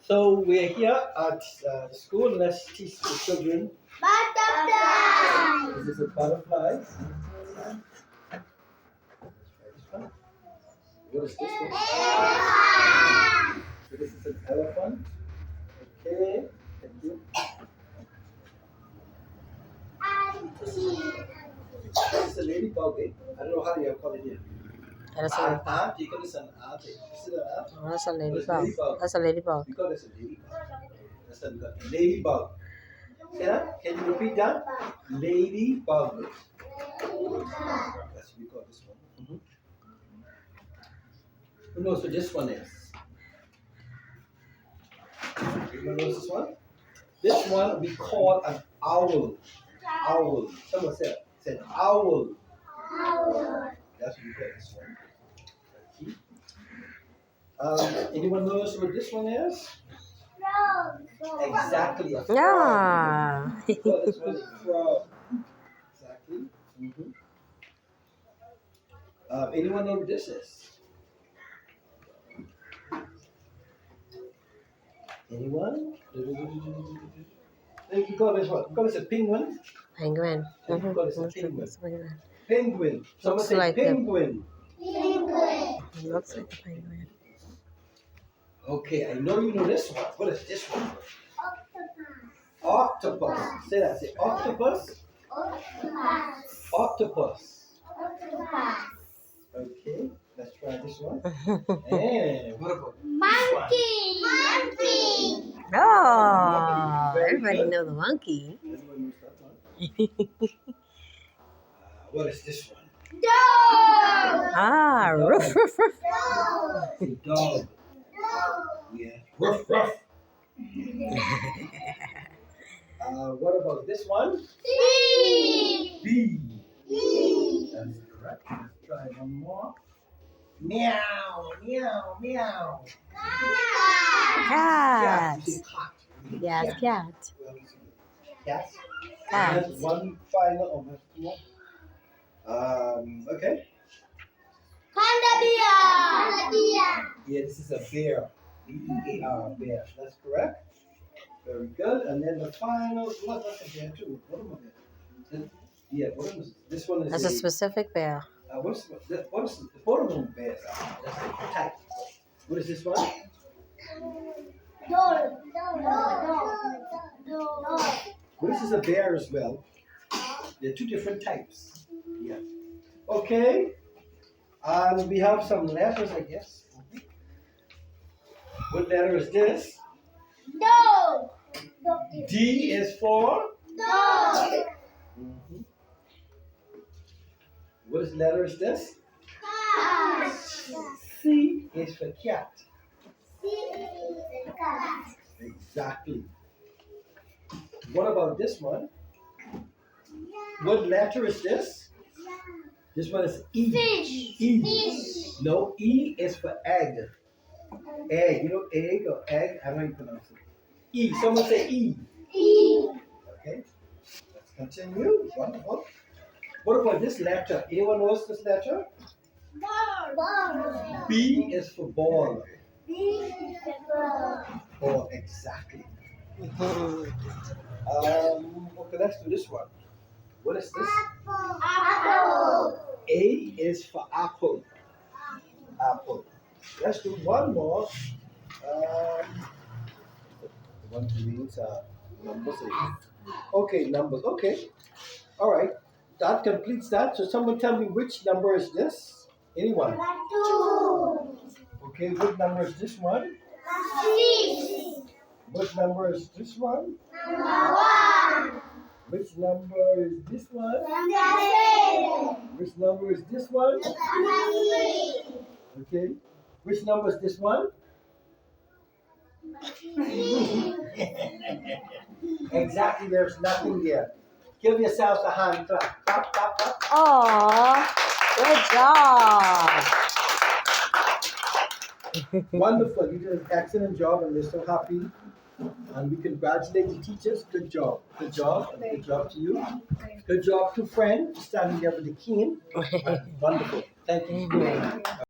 So we're here at school. Let's teach the children. Butterfly. This is a butterfly. What is this one? Elephant. So this is an elephant. Okay, thank you. This is a ladybug. Eh? I don't know how you call it here. That's a Ant. You call this an ant. Is it an ant? that's a What is ladybug. That's a ladybug. We call this a ladybug. That's a ladybug. Say that? Can you repeat that? Ladybug. That's what we call this one. Who knows what this one is? Anyone knows this one? This one we call an owl. Owl. Someone said owl. That's what we call this one. Anyone knows what this one is? Exactly. A frog. Yeah. We call this one a frog. Exactly. Anyone know what this is? Anyone? We call this what? We call this a penguin. Penguin. We call this a penguin. Penguin. Penguin. Someone Looks say like a- penguin. Looks like a penguin. Okay, I know you know this one. What is this one? Octopus. Say that. Say octopus. Octopus. Okay, let's try this one. And what about Monkey. Oh, everybody know the monkey. Anyone knows that one? What is this one? Dog. Ah, roof, roof, roof. A dog. Yeah. Ruff, ruff. What about this one? Bee. That's correct. Let's try one more. Meow, meow, meow. Cat. You say cat. Yes, cat. Cats. Cat. And that's one final of the two more. Okay. Yeah, this is a bear. B-E-A-R, bear. That's correct. Very good. And then the final, what? That's a bear too. What am I there? Yeah, what is this one? Is That's a specific bear. what's the both of them bears are? That's the type. What is this one? Well, this is a bear as well. There are two different types. Yeah. Okay. And we have some letters, I guess. What letter is this? D is for? What letter is this? C is for cat. Exactly. What about this one? What letter is this? This one is E. E. No, E is for egg. Egg. You know egg or egg? I don't know how you pronounce it. E. Someone say E. Okay. Let's continue. Wonderful. What about this letter? Anyone knows this letter? B is for ball. Ball, exactly. Okay, let's do this one. What is this? A is for apple. Apple. Let's do one more. The one who means numbers. Okay, numbers. Okay. All right. That completes that. So someone tell me which number is this? Anyone? Okay, what number is this one? What number is this one? Which number is this one? Which number is this one? Okay. Which number is this one? Exactly, there's nothing there. Give yourselves a hand clap. Clap, clap, clap. Oh, good job. Wonderful. You did an excellent job and we're so happy. And we congratulate the teachers. Good job. Good job. And good job to you. Good job to friend standing there with the cane. Wonderful. Thank you.